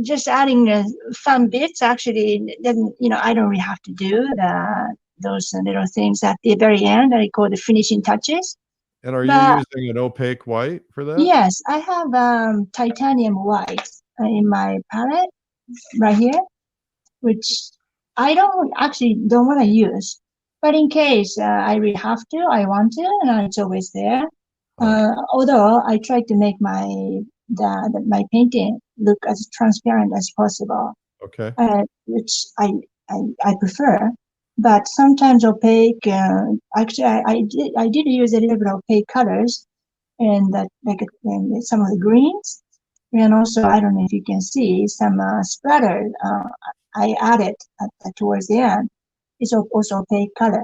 just adding fun bits. Actually, then I don't really have to do those little things at the very end that I call the finishing touches. And are you But using an opaque white for that? yes, I have titanium white in my palette right here, which I don't want to use. But in case I really have to, I want to, and it's always there. Although I try to make my painting look as transparent as possible, Okay. which I prefer. But sometimes opaque. Actually, I did use a little bit of opaque colors, and that like in some of the greens, and also I don't know if you can see some splatter. I added towards the end. It's also opaque color.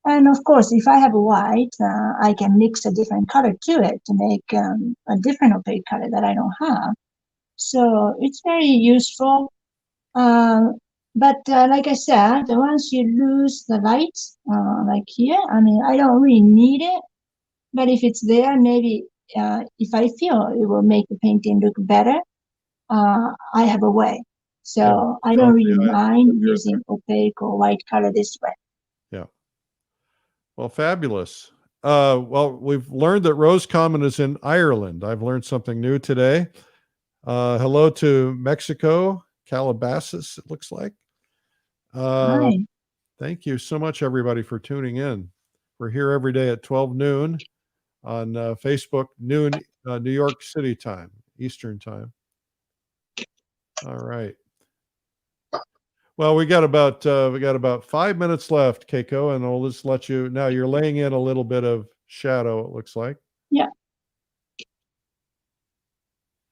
And of course, if I have a white, I can mix a different color to it to make a different opaque color that I don't have. So it's very useful. Uh, but like I said, once you lose the light, like here, I mean, I don't really need it. But if it's there, maybe if I feel it will make the painting look better, I have a way. Yeah. So I don't really Okay. mind using opaque or white color this way. Yeah. Well, fabulous. Well, we've learned that Roscommon is in Ireland. I've learned something new today. Hello to Mexico, Calabasas, it looks like. Hi. Thank you so much, everybody, for tuning in. We're here every day at 12 noon on Facebook, noon New York City time, Eastern time. All right. Well, we got about 5 minutes left, Keiko, and I'll just let you. Now you're laying in a little bit of shadow. It looks like. Yeah.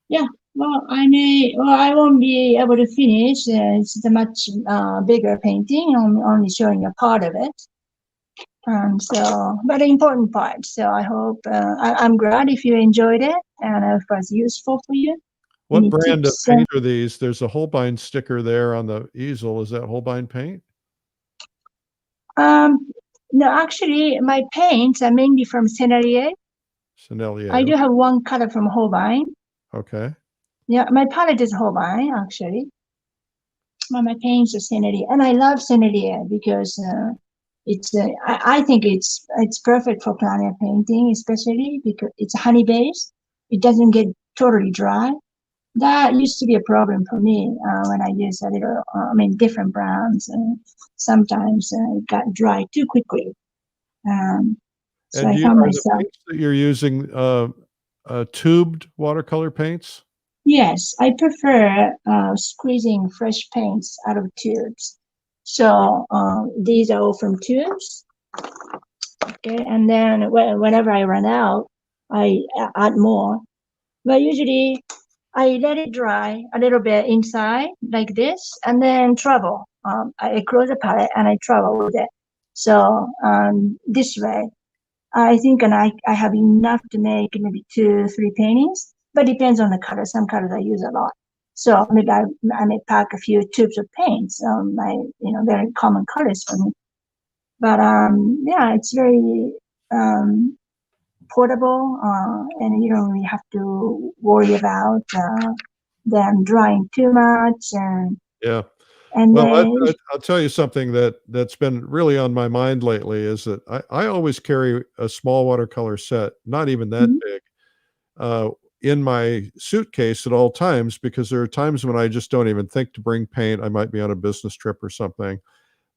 Yeah. Well, I won't be able to finish. It's a much bigger painting. I'm only showing a part of it. But the important part. So I hope I'm glad if you enjoyed it and if it was useful for you. What Any brand of tips? paint are these? There's a Holbein sticker there on the easel. Is that Holbein paint? No, actually, my paints are mainly from Sennelier. Sennelier. I do have one color from Holbein. Okay. Yeah, my palette is Holbein, actually. But my paints are Sennelier. And I love Sennelier because I think it's perfect for plein air painting, especially because it's honey based. It doesn't get totally dry. That used to be a problem for me when I use a little, different brands. And sometimes it got dry too quickly. So And I found are the myself. paints that you're using tubed watercolor paints? Yes, I prefer squeezing fresh paints out of tubes. So these are all from tubes. Okay, and then whenever I run out, I add more. But usually I let it dry a little bit inside like this, and then travel. I close the palette and I travel with it. So this way, I think, and I have enough to make maybe 2-3 paintings, but depends on the color. Some colors I use a lot. So maybe I may pack a few tubes of paints, very common colors for me. But yeah, it's very portable, and you don't really have to worry about them drying too much. Yeah. And Well, then, I'll tell you something that's been really on my mind lately is that I always carry a small watercolor set, not even that Mhm. big, in my suitcase at all times, because there are times when I just don't even think to bring paint. I might be on a business trip or something.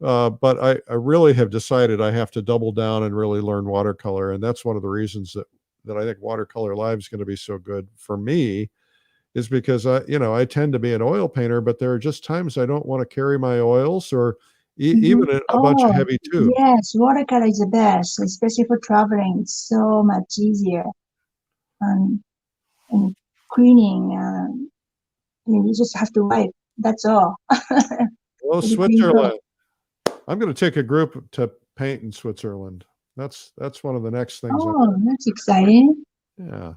But I really have decided I have to double down and really learn watercolor. And that's one of the reasons that I think Watercolor Live is going to be so good for me, is because I tend to be an oil painter, but there are just times I don't want to carry my oils or even a bunch of oh, heavy tubes. yes, watercolor is the best, especially for traveling. It's so much easier. And cleaning, you just have to wipe. That's all. Well, Pretty clean clothes. Switzerland. I'm going to take a group to paint in Switzerland. That's one of the next things. Oh, that's exciting. Yeah.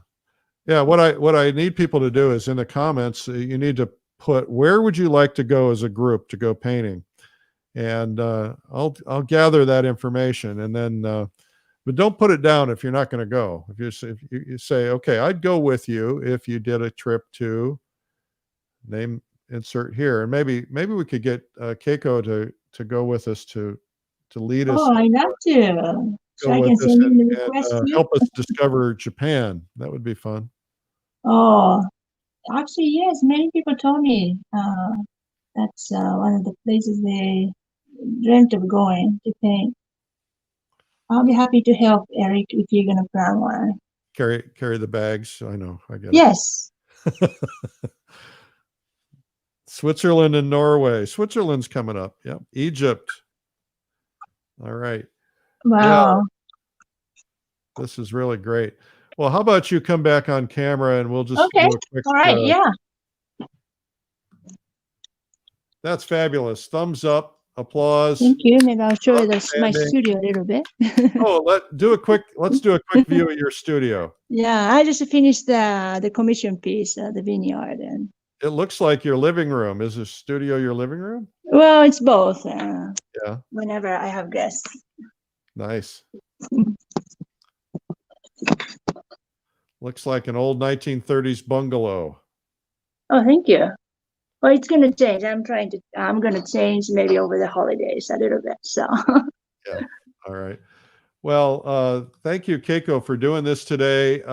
Yeah, what I need people to do is in the comments, you need to put where would you like to go as a group to go painting, and I'll gather that information, and then but don't put it down if you're not going to go. If you say, okay, I'd go with you if you did a trip to name insert here, and maybe we could get Keiko to go with us to lead us, Oh, I love to. So go I with can us, send in the and request too. help us discover Japan. That would be fun. Oh, actually, yes, many people told me that's one of the places they dreamt of going to paint. I'll be happy to help, Eric, if you're gonna plan one. Carry the bags. I know. I get Yes. it. Switzerland and Norway. Switzerland's coming up. Yep. Egypt. All right. Wow. This is really great. Well, how about you come back on camera and we'll just Okay. do a quick. All right. Yeah. That's fabulous. Thumbs up. Applause. Thank you. Maybe I'll show you my Outstanding. studio a little bit. Oh, let's do a quick view of your studio. Yeah, I just finished the commission piece, the vineyard, and It looks like your living room. Is the studio your living room? well, it's both. Yeah. Whenever I have guests. Nice. Looks like an old 1930s bungalow. Oh, thank you. Well, it's going to change. I'm going to change maybe over the holidays a little bit. So. Yeah. All right. Well, thank you, Keiko, for doing this today.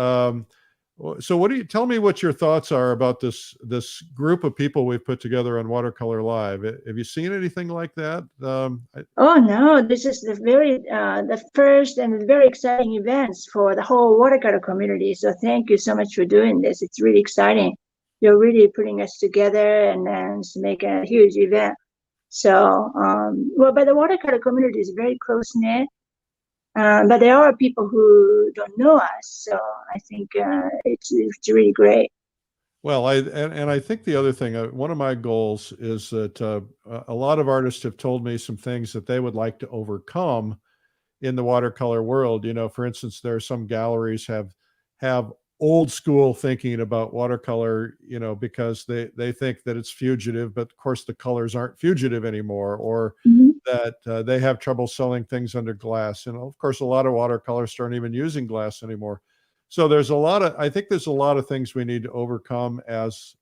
So what do you tell me what your thoughts are about this group of people we've put together on Watercolor Live? Have you seen anything like that? Oh no, this is the first and very exciting events for the whole watercolor community. So thank you so much for doing this. It's really exciting. You're really putting us together and make a huge event. So, but the watercolor community is very close knit. But there are people who don't know us, so I think it's really great. Well, I think the other thing, one of my goals is that a lot of artists have told me some things that they would like to overcome in the watercolor world. For instance, there are some galleries have old school thinking about watercolor, because they think that it's fugitive, but of course the colors aren't fugitive anymore, or Mhm. that they have trouble selling things under glass. And of course, a lot of watercolorists aren't even using glass anymore. So I think there's a lot of things we need to overcome as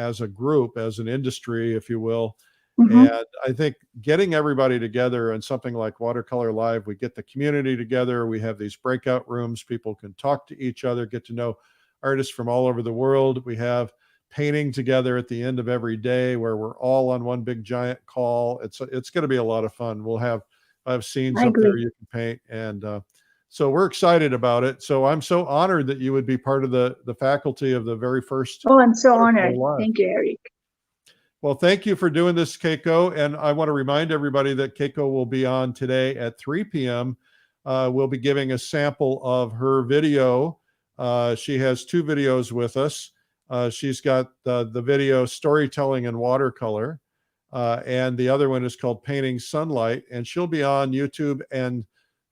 a group, as an industry, if you will. Mhm. And I think getting everybody together in something like Watercolor Live, we get the community together. We have these breakout rooms. People can talk to each other, get to know artists from all over the world. We have painting together at the end of every day where we're all on one big giant call. It's going to be a lot of fun. I have scenes I up there agree. you can paint, and so we're excited about it. So I'm so honored that you would be part of the faculty of the very first Oh, I'm so Watercolor honored. Live. Thank you, Eric. Well, thank you for doing this, Keiko. And I want to remind everybody that Keiko will be on today at 3 p.m. We'll be giving a sample of her video. She has 2 videos with us. She's got the video Storytelling in Watercolor, and the other one is called Painting Sunlight. And she'll be on YouTube and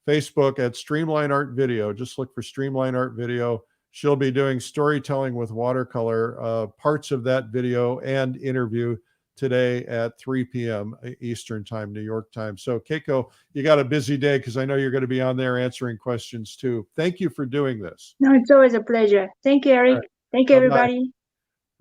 Facebook at Streamline Art Video. Just look for Streamline Art Video. She'll be doing storytelling with watercolor, parts of that video and interview today at 3 p.m. Eastern time, New York time. So Keiko, you got a busy day because I know you're going to be on there answering questions too. Thank you for doing this. No, it's always a pleasure. Thank you, Eric. All right. Thank you, Bye-bye. everybody.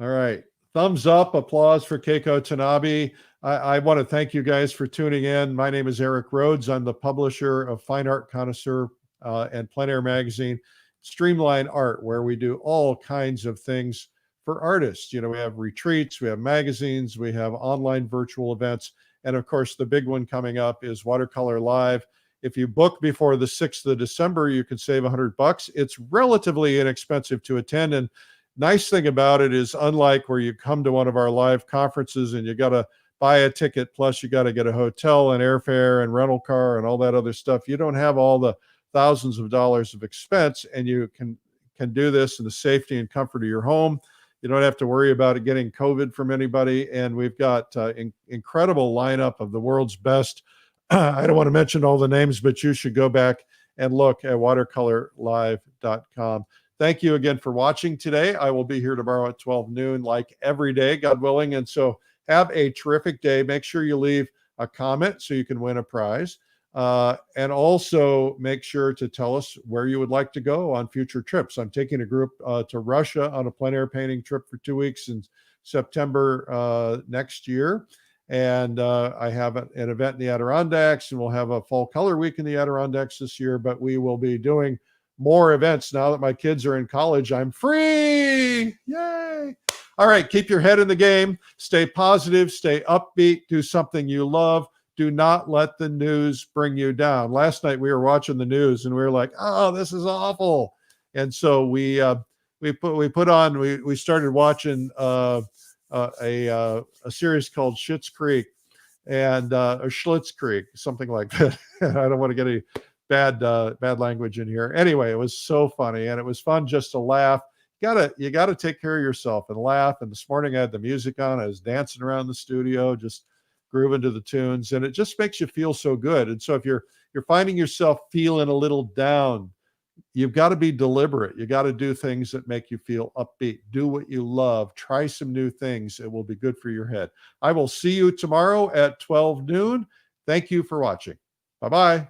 All right. Thumbs up, applause for Keiko Tanabe. I want to thank you guys for tuning in. My name is Eric Rhoads. I'm the publisher of Fine Art Connoisseur and Plein Air Magazine, Streamline Art, where we do all kinds of things for artists. We have retreats, we have magazines, we have online virtual events. And of course, the big one coming up is Watercolor Live. If you book before the 6th of December, you can save $100. It's relatively inexpensive to attend. And nice thing about it is, unlike where you come to one of our live conferences and you got to buy a ticket, plus you got to get a hotel and airfare and rental car and all that other stuff, you don't have all the thousands of dollars of expense, and you can do this in the safety and comfort of your home. You don't have to worry about it getting COVID from anybody. And we've got incredible lineup of the world's best. I don't want to mention all the names, but you should go back and look at watercolorlive.com. Thank you again for watching today. I will be here tomorrow at 12 noon, like every day, God willing. And so have a terrific day. Make sure you leave a comment so you can win a prize. And also make sure to tell us where you would like to go on future trips. I'm taking a group to Russia on a plein air painting trip for 2 weeks in September next year. And I have an event in the Adirondacks, and we'll have a fall color week in the Adirondacks this year. But we will be doing more events now that my kids are in college. I'm free. Yay. All right. Keep your head in the game. Stay positive. Stay upbeat. Do something you love. Do not let the news bring you down. Last night we were watching the news and we were like, "Oh, this is awful." And so we started watching a series called Schitt's Creek or Schlitz Creek, something like that. I don't want to get any bad language in here. Anyway, it was so funny, and it was fun just to laugh. You gotta take care of yourself and laugh. And this morning I had the music on. I was dancing around the studio, just grooving to the tunes, and it just makes you feel so good. And so if you're finding yourself feeling a little down, you've got to be deliberate. You got to do things that make you feel upbeat. Do what you love. Try some new things. It will be good for your head. I will see you tomorrow at 12 noon. Thank you for watching. Bye-bye.